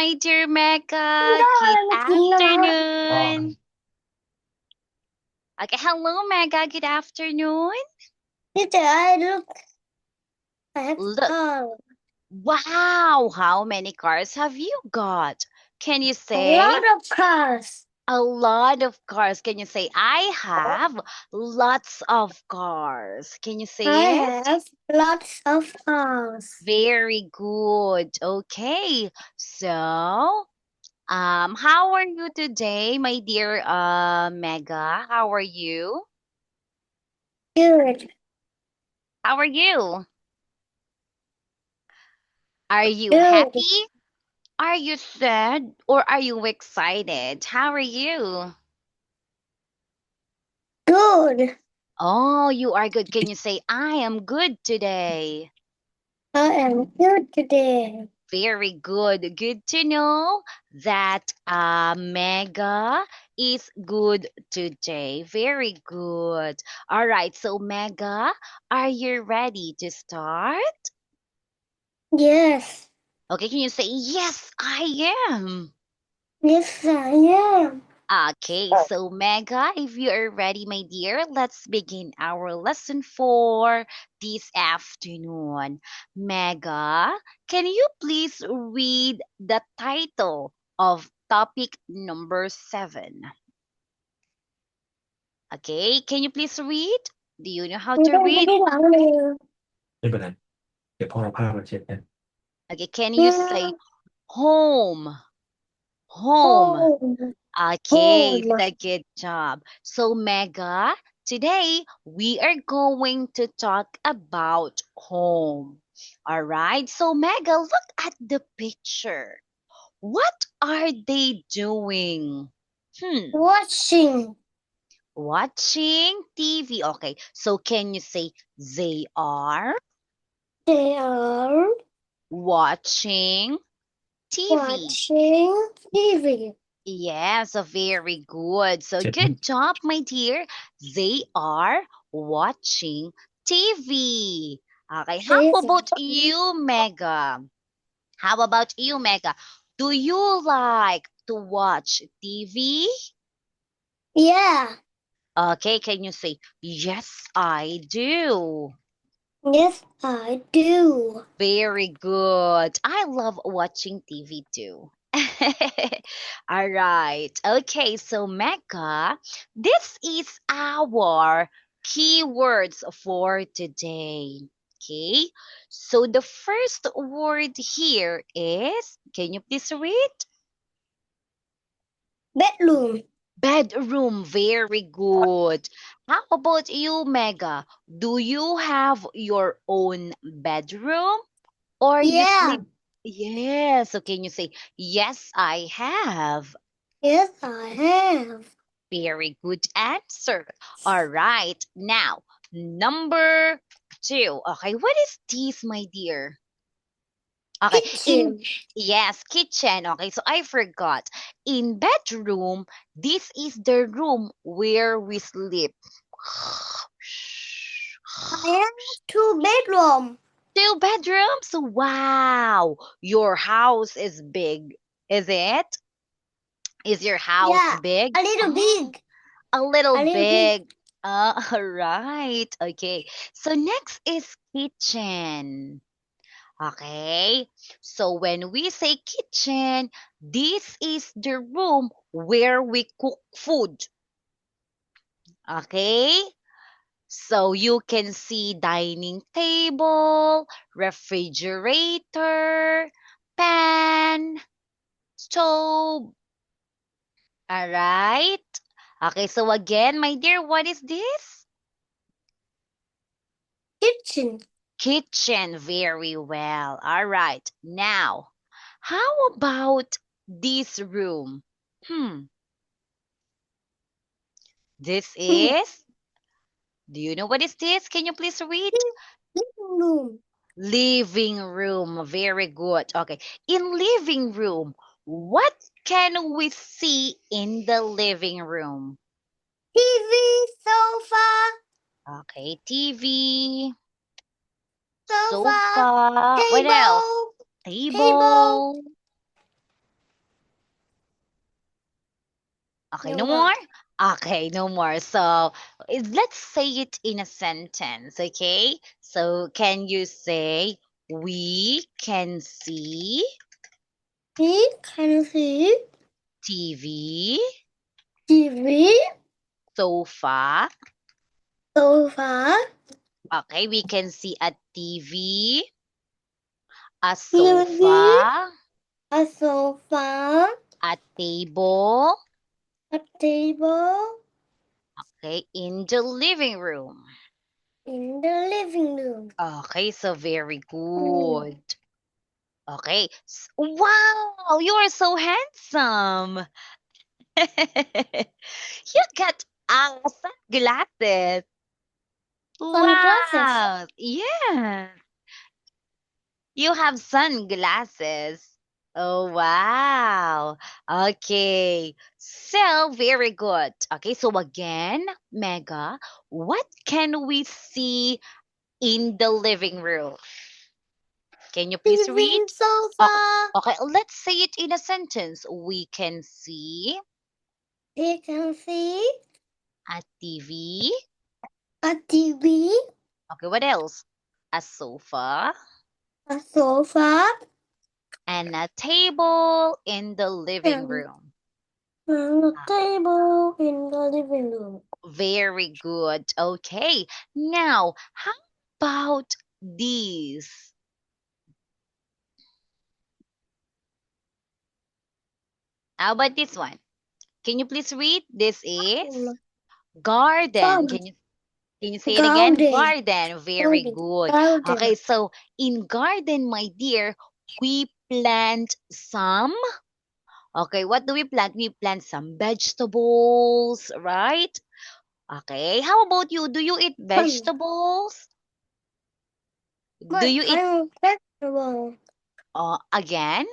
my dear Mecca. Hindi, Good nag-film na nga. afternoon. Okay, hello, Mecca. Good afternoon. Dito, I have Look, car. wow, how many cars have you got? Can you A say lot of cars. a lot of cars? Can you say I have lots of cars? Can you I say it? have lots of cars. Very good. Okay. So, how are you today, my dear Mega? How are you? Good, How are you? Are you good, happy? Are you sad? Or are you excited? How are you? good. Oh, you are good. Can you say, I am good today? I am good today. Very good. Good to know that Mega is good today. Very good. All right. So, Mega, are you ready to start? Yes, Okay. Can you say, yes, I am? yes, I am. Okay. So, Mega, if you are ready, my dear, let's begin our lesson for this afternoon. Mega, can you please read the title of topic number 7? Okay. Can you please read? Do you know how ไม่ to ได้ไม่ read? ได้หวังเลย ไม่เป็นไรเดี๋ยวพ่อเอาผ้ามาเช็ดกัน Okay. Can เนี่ you ย say home? Home. home, Okay, home. good job. So, Mega, today we are going to talk about home. All right. So, Mega, look at the picture. What are they doing? Watching. Watching TV. Okay. So, can you say they are They are watching TV? watching TV. Yes, very good. So เช็ด good job, my dear. They are watching TV. Okay, how They about you, Mega? How about you, Mega? Do you like to watch TV? Yeah, Okay, can you say, yes, I do? yes, I do. Very good. I love watching TV too. All right. Okay, so Mecca, this is our keywords for today. Okay, so the first word here is, can you please read? Bedroom. Bedroom. Very good. How about you, Mega? Do you have your own bedroom? Or you Yeah, sleep? Yes. So can you say, yes, I have? yes, I have. Very good answer. All right. Now, number 2. Okay, what is this, my dear? Okay, Kitchen. yes, kitchen. Okay, so I forgot. In bedroom, this is the room where we sleep. I have two bedroom. 2 bedrooms? Wow. Your house is big. Is it? Is your house Yeah, big? a little Oh, big. a little A little big. big. All right. Okay. So next is kitchen. Okay. So when we say kitchen, this is the room where we cook food. Okay. So you can see dining table, refrigerator, pan, stove. All right. Okay, so again, my dear, what is this? Kitchen. Kitchen. Very well. All right. Now, how about this room? This is, do you know what is this? Can you please read? Living room. Living room. Very good. Okay. In living room, what can we see in the living room? TV, sofa, Okay, TV, sofa, sofa. What else? table, table, Table. Okay, No no more. more? Okay, no more. So let's say it in a sentence, okay? So can you say, we can see We can see TV, TV, sofa. sofa, Okay, we can see a TV, a TV, sofa, a sofa, a table, a table okay, in the living room. in the living room. Okay, so very good. Okay. Wow, you are so handsome. You got sunglasses. Sunglasses. Wow. Yeah. You have sunglasses. Oh, wow. Okay. So, very good. Okay, so again, Mega, what can we see in the living room? Can you please read? TV, Okay, sofa. okay, let's say it in a sentence. We can see We can see a TV. a TV, Okay, what else? A sofa a sofa, and a table in the living and room. a table in the living room. Very good. Okay. Now, how about these? How about this one? Can you please read? This is garden. Farm, Can you say it again? garden, Garden. Very garden, good. garden. Okay, so in garden, my dear, we plant some. Okay, what do we plant? We plant some vegetables, right? Okay, how about you? Do you eat Fun. vegetables? Do What you eat kind of vegetable? again?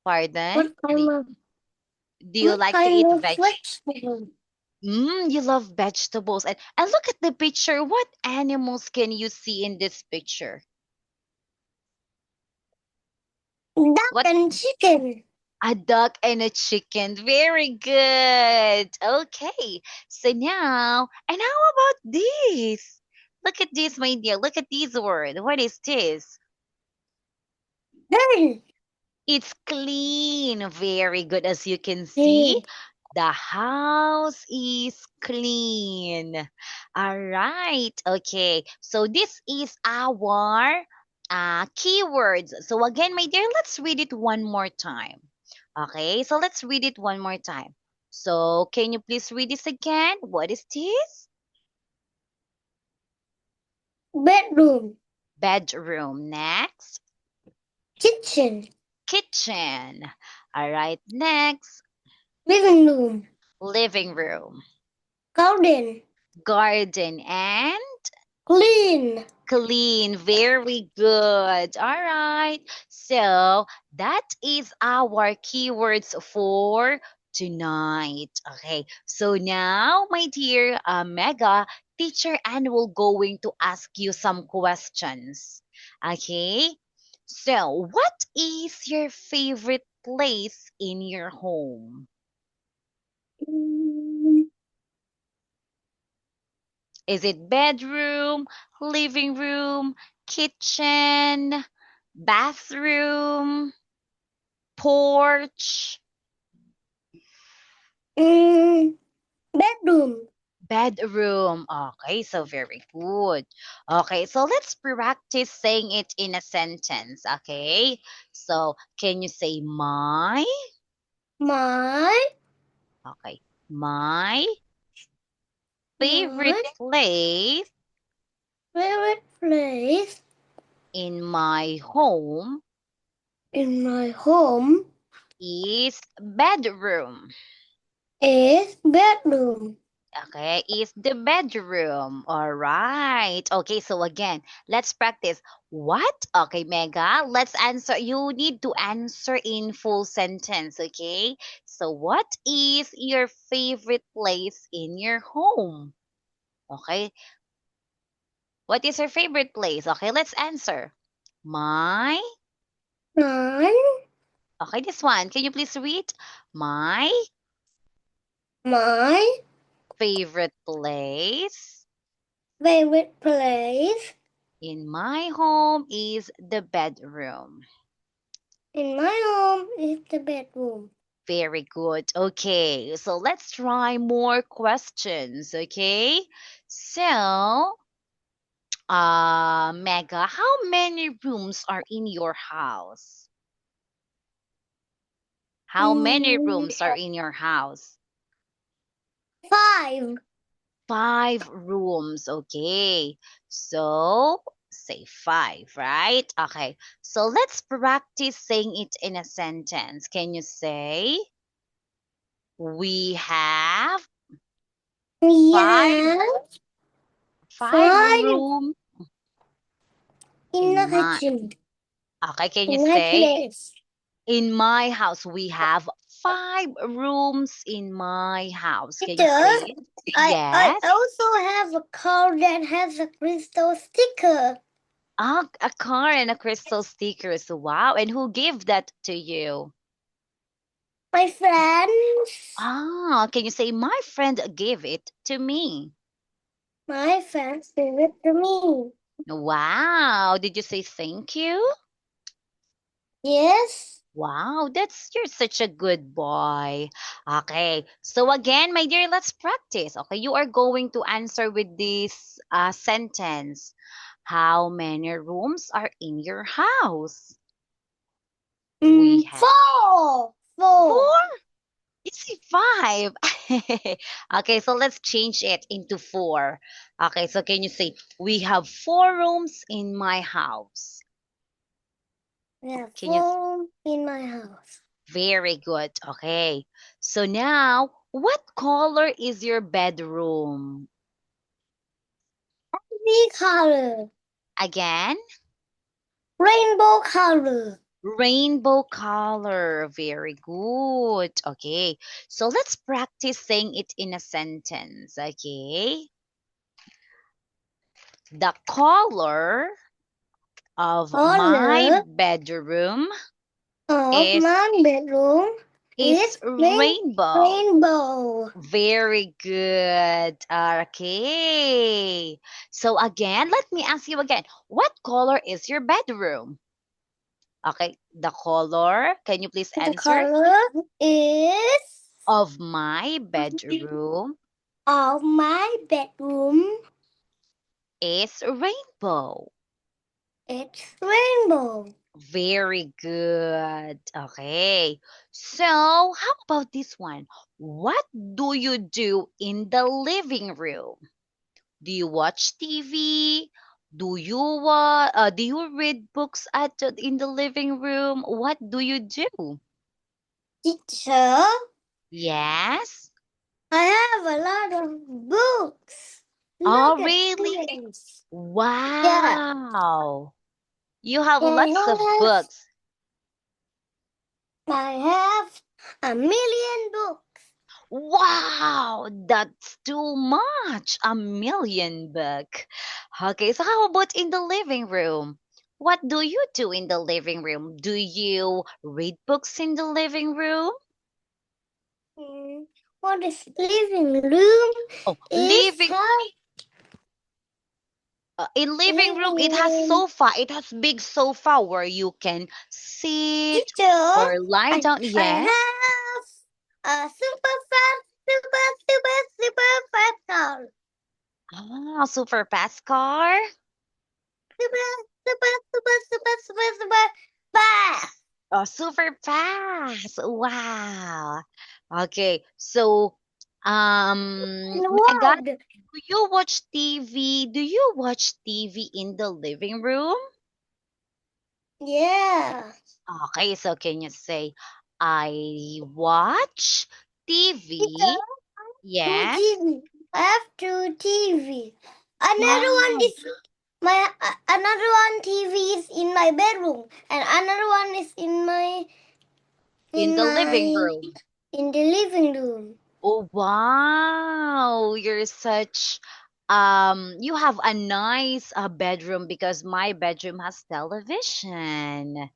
Pardon? What kind of Do you like to eat veg? vegetable? You love vegetables. And look at the picture. What animals can you see in this picture? Duck What? and chicken. A duck and a chicken. Very good. Okay. So now, and how about this? Look at this, my dear. Look at this word. What is this? Then, It's clean. Very good. As you can see, the house is clean. All right. Okay. So this is our keywords. So again, my dear, let's read it one more time. Okay. So let's read it one more time. So can you please read this again? What is this? bedroom, Bedroom. Next. kitchen, Kitchen. All right. Next. living room, Living room. garden, Garden and clean. clean. Very good. All right. So that is our keywords for tonight. Okay. So now, my dear Mega, teacher Anne will going to ask you some questions. Okay. So, what is your favorite place in your home? Mm, Is it bedroom, living room, kitchen, bathroom, porch? bedroom. Bedroom. Okay, so very good. Okay, so let's practice saying it in a sentence. Okay, so can you say my? My, Okay, my favorite my place favorite place in my home in my home is bedroom. is bedroom. Okay, is the bedroom. All right. Okay, so again, let's practice. What? Okay, Mega, let's answer. You need to answer in full sentence, okay? So, what is your favorite place in your home? Okay, what is your favorite place? Okay, let's answer. My. My, Okay, this one. Can you please read? My. My Favorite place favorite place in my home is the bedroom. in my home is the bedroom. Very good. Okay, so let's try more questions. Okay, so, Mega, how many rooms are in your house? How many Mm, rooms are in your house? 5. 5 rooms. Okay, so say 5, right? Okay, so let's practice saying it in a sentence. Can you say, we have We five have five 5 room in in the my kitchen. okay, can you In my say, place. in my house we have 5 rooms in my house? Can you Teacher, say it? I Yes. also have a car that has a crystal sticker. Ah, a car and a crystal stickers. Wow. And who gave that to you? My friends, Ah, can you say, my friend gave it to me? my friends gave it to me. Wow. Did you say thank you? Yes. Wow, you're such a good boy. Okay, so again, my dear, let's practice. Okay, you are going to answer with this sentence. How many rooms are in your house? We have 4. 4. 4. It's 5. Okay, so let's change it into 4. Okay, so can you say, we have 4 rooms in my house? We have Can you? 4 in my house. Very good. Okay. So now, what color is your bedroom? Every color. Again, Rainbow color. rainbow color. Very good. Okay. So let's practice saying it in a sentence. Okay. The color of my Color bedroom of is my bedroom is is rainbow. rainbow. Very good. Okay. So again, let me ask you again. What color is your bedroom? Okay, the color. Can you please The answer? color is Of my bedroom of my bedroom. is rainbow. It's rainbow. Very good. Okay. So, how about this one? What do you do in the living room? Do you watch TV? Do you read books in the living room? What do you do? Teacher, Yes. I have a lot of books. Oh, Look at really? this. Yeah, Wow. You have lots of I books. have a million books. Wow, that's too much. 1 million book. Okay, so how about in the living room? What do you do in the living room? Do you read books in the living room? What is living room Oh, is have in living room, living it has room. sofa. It has big sofa where you can sit Teacher, or lie down. I Yes. have a super fast car. Ah, super fast car. Super fast. Oh, super fast. Wow. Okay. So, Mega, What? do you watch TV? Do you watch TV in the living room? Yeah. Okay, so can you say, I watch Teacher, TV? two Yes. TV. I have two TV. Another one Wow. is another one TV is in my bedroom, and another one is in my In in the living my room. in the living room. Oh, wow. You have a nice bedroom because my bedroom has television.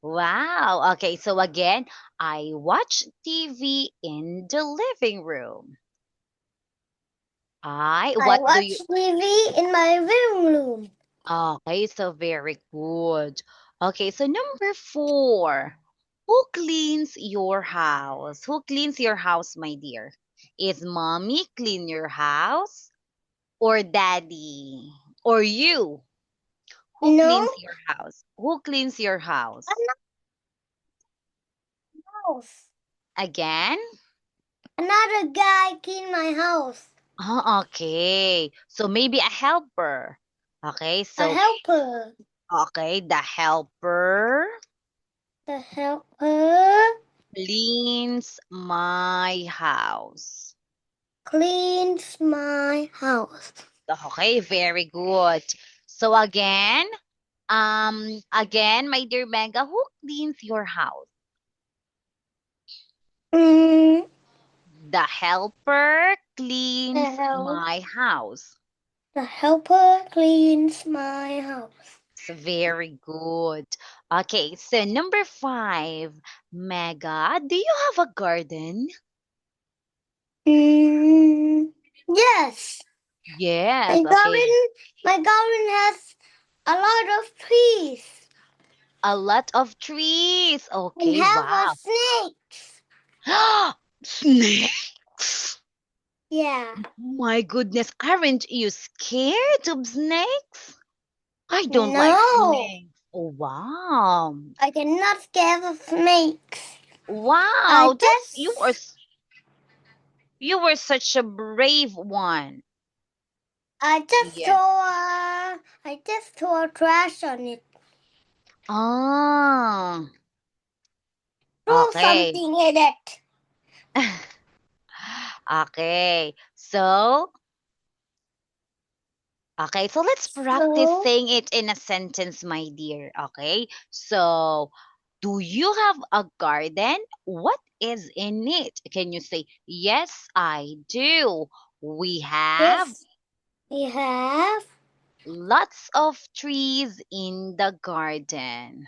Wow. Okay, so again, I watch TV in the living room. I What do watch you? TV in my living room. Okay, so very good. Okay, so number 4. Who cleans your house? Who cleans your house, my dear? Is mommy clean your house or daddy or you? Who No, cleans your house? Who cleans your house? house. Again? Another guy clean my house. Oh, okay. So maybe a helper. Okay, A so helper. the helper The helper cleans my house. cleans my house. Okay, very good. So again, my dear Mega, who cleans your house? Mm, The helper cleans the, my house. the helper cleans my house. So very good. Okay, so number 5, Mega, do you have a garden? Yes. Yes, okay. My garden has a lot of trees A lot of trees. and Okay, have a wow. snakes. Snakes. Yeah. My goodness, aren't you scared of snakes? I don't like No, snakes. Oh, wow. I cannot scare of snakes. Wow, you were such a brave one. I Yes. just throw trash on it. Ah, Throw okay. something in it. Okay. So let's practice So saying it in a sentence, my dear. Okay. So, do you have a garden? What is in it? Can you say, yes, I do. We have yes, we have lots of trees in the garden.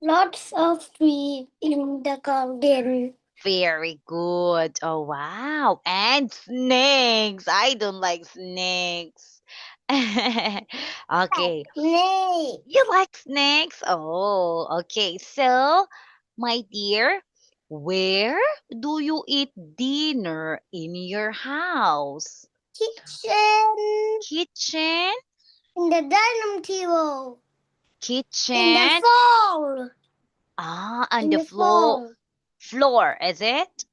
lots of trees in the garden. Very good. Oh, wow. And snakes. I don't like snakes. Okay. Snake. You like snakes? Oh, okay. So, my dear, where do you eat dinner in your house? Kitchen Kitchen? in the dining table. In the Kitchen? fall. On In the the fall. floor, is it?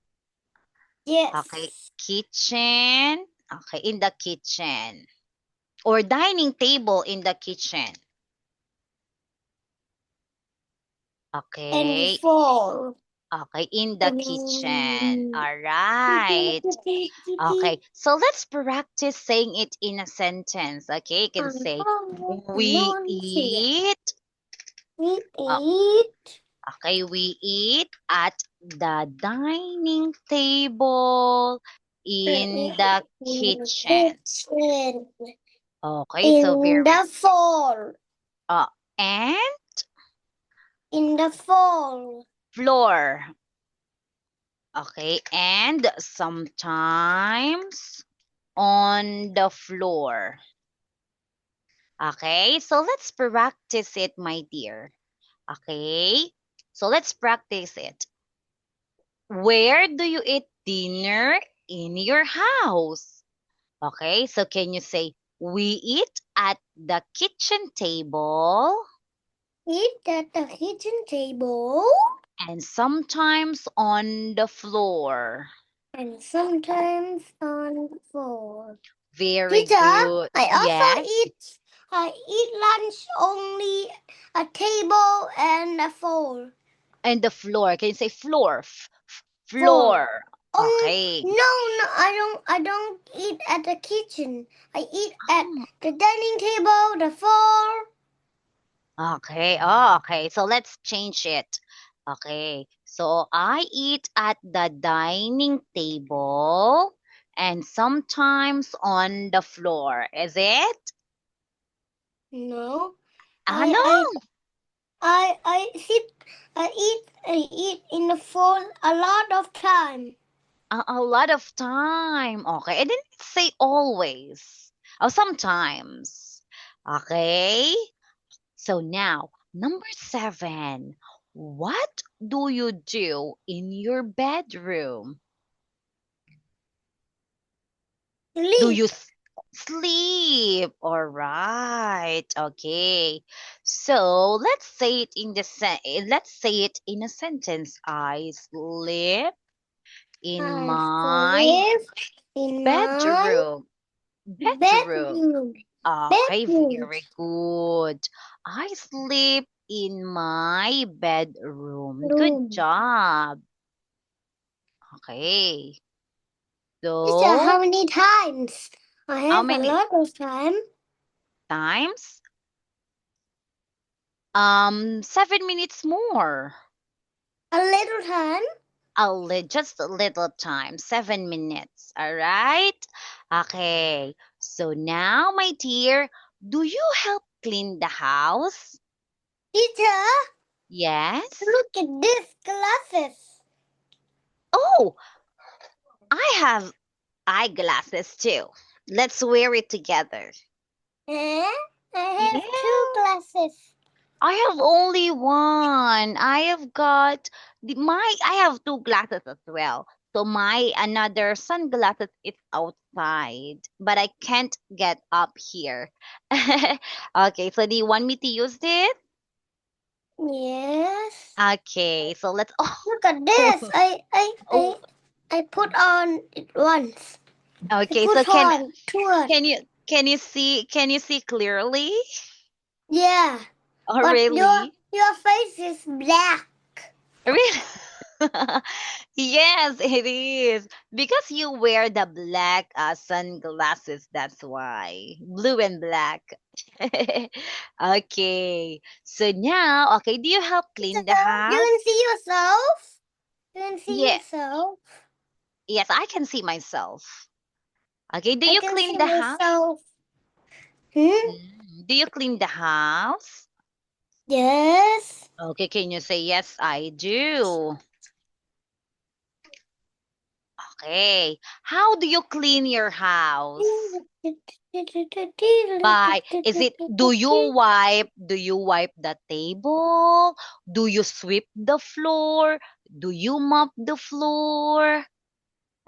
Okay. Yes. Kitchen. Okay, in the kitchen. Or dining table in the kitchen. In the Okay. fall. Okay, in the kitchen. All right. Okay, so let's practice saying it in a sentence. Okay, you can say, we eat. We uh, eat Okay, we eat at the dining table in the in the kitchen. kitchen. Okay, so In the fall. uh, and In the fall. floor. Okay, and sometimes on the floor. Okay, so let's practice it, my dear. Okay, so let's practice it. Where do you eat dinner in your house? Okay, so can you say, we eat at the kitchen table Eat at the kitchen table. and sometimes on the floor? And sometimes on the floor. Very Teacher, good. Yes. I eat lunch only a table and a floor. And the floor. Can you say floor? Floor. Floor. Okay. No, I don't eat at the kitchen. I eat at the dining table, the floor. Okay. Oh, okay. So let's change it. Okay. So I eat at the dining table and sometimes on the floor. Is it? No. No. I eat in the phone a lot of time. A lot of time. Okay. I didn't say always. Oh, sometimes. Okay. So now, number 7. What do you do in your bedroom? Do you sleep? All right. Okay. So let's say it in a sentence. I sleep in I my sleep in my bedroom. Bedroom. bedroom. Okay, Bedroom. very good. I sleep in my bedroom. Good Room. job. Okay. Teacher, how So, many times? I how have a many lot of time. times? 7 minutes more. A little time. Just a little time. 7 minutes. All right. Okay. So now, my dear, do you help clean the house? Teacher, Yes. look at these glasses. Oh, I have eyeglasses too. Let's wear it together. Eh? I have Yeah. 2 glasses. I have only one. I have 2 glasses as well. So my another sunglasses is outside, but I can't get up here. Okay, so do you want me to use this? Yes. Okay, so let's Look at this. oh, I put on it once. I okay, so put on two. can you see clearly? Yeah. Oh, But really? your face is black. Really? Yes, it is. Because you wear the black sunglasses, that's why. Blue and black. Okay. So now, okay, do you help clean the You house? can see yourself. You can see Yeah. yourself. Yes, I can see myself. Okay, do I you can clean see the house? myself. Hmm? Do you clean the house? Yes. Okay, can you say yes, I do? Okay. How do you clean your house? Do you wipe the table? Do you sweep the floor? Do you mop the floor?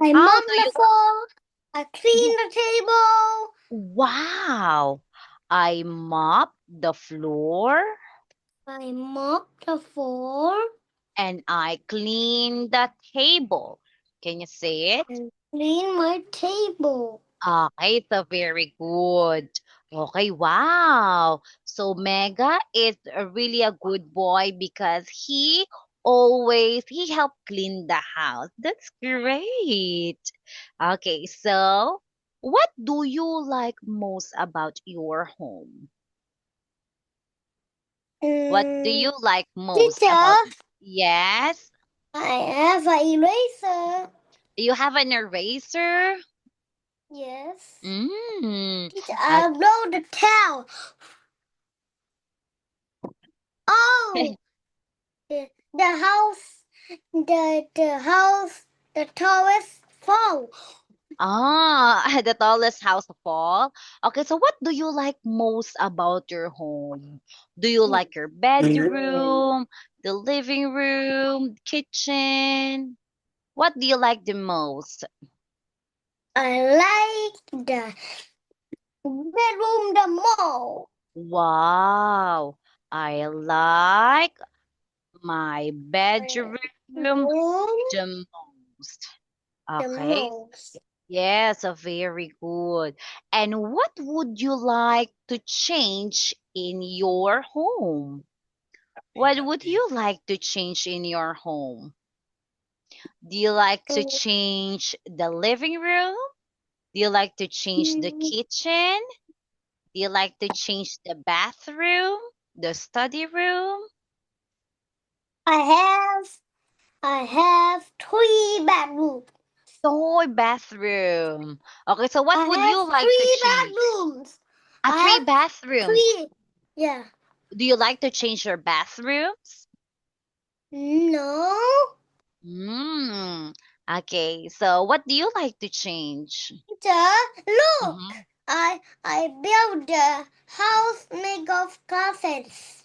I How mop do the you floor. I clean you the table. wow. I mop the floor I mop the floor and I clean the table. Can you say it? and clean my table. Okay, so very good. Okay, wow. So Mega is really a good boy because he helped clean the house. That's great. Okay, so what do you like most about your home? What do you like most Teacher, about Yes, I have an eraser. you have an eraser? Yes. Mm. Teacher, Uh, I blow the towel. Oh, the house, the tallest fall. The tallest house of all. Okay, so what do you like most about your home? Do you like your bedroom, the living room, kitchen? What do you like the most? I like the bedroom the most. Wow, I like my bedroom Room the most. the Okay, most. yes, very good. And what would you like to change in your home? What would you like to change in your home? Do you like to change the living room? Do you like to change the kitchen? Do you like to change the bathroom? The study room? I have 3 bedrooms. Toy bathroom. Okay, so what I would have you like to three change? bedrooms. A I three have bathrooms. 3. Yeah. Do you like to change your bathrooms? No. Okay, so what do you like to change? Teacher, look. Mhm. I built the house made of carpets.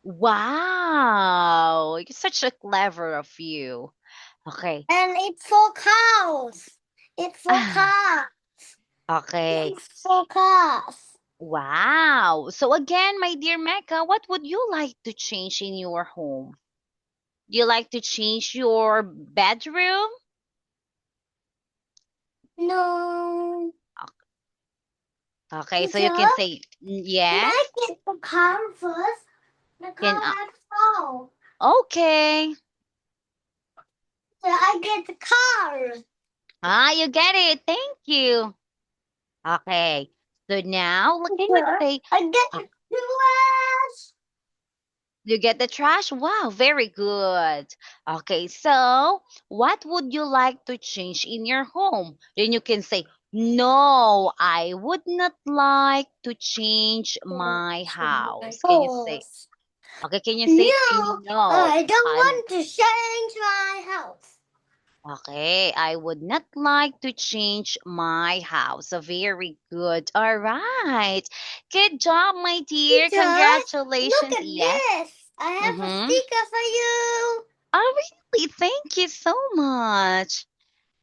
Wow, you're such a clever of you. Okay. And it's for cows. It's for cars. Okay. It's for cars. Wow. So again, my dear Mecca, what would you like to change in your home? Do you like to change your bedroom? No. Okay, so you Teacher, can say can yes. I get the car first? The Can car has fall. okay. So I get the car. You get it. Thank you. Okay. So now, can you Teacher, say I get uh, the glass. you get the trash? Wow, very good. Okay, so what would you like to change in your home? Then you can say, no, I would not like to change my house. Can you say, okay, can you say, No, no, I don't I, want to change my house. okay, I would not like to change my house. So very good. All right. Good job, my dear. Teacher, look Congratulations. at Yes. this. I have a Mm-hmm. sticker for you. Oh, really? Thank you so much.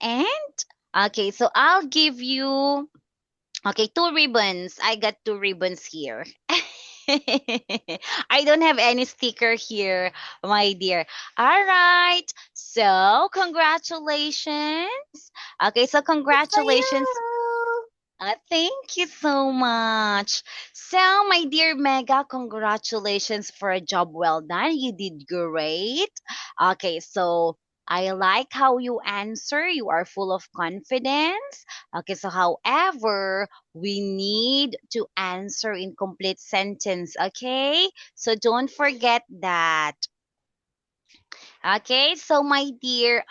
And okay, so I'll give you okay, two ribbons. I got two ribbons here. I don't have any sticker here, my dear. All right. So, congratulations. Okay, so It's for congratulations. you. Thank you so much. So, my dear Mega, congratulations for a job well done. You did great. Okay, so I like how you answer. You are full of confidence. Okay, so however, we need to answer in complete sentence. Okay, so don't forget that. Okay, so my dear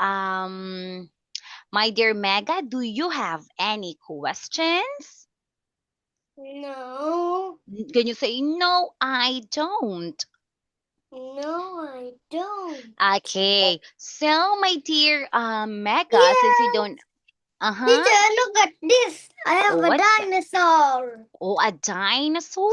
Mega, do you have any questions? No. Can you say, no, I don't? No, I don't. Okay. So, my dear Mega, since you Yes. don't, uh-huh. Teacher, look at this. I have Oh, a what's that? dinosaur. Oh, a dinosaur?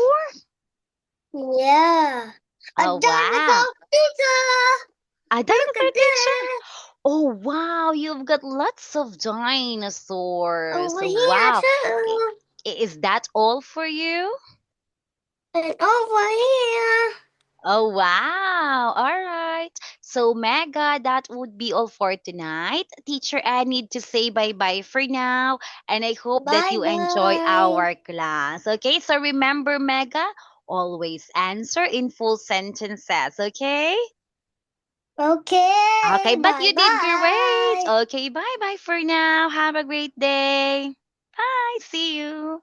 Yeah. A Oh, wow. dinosaur. Teacher, A look dinosaur at teacher? this. Oh, wow. You've got lots of dinosaurs. Over here Wow. I- too. Is that all for you? And over here. Oh, wow. All right. So, Mega, that would be all for tonight. Teacher, I need to say bye-bye for now. And I hope that Bye you enjoy bye. our class. Okay? So, remember, Mega, always answer in full sentences. Okay? Okay, Okay. but Bye you did great. bye. Okay, bye-bye for now. Have a great day. Bye. See you.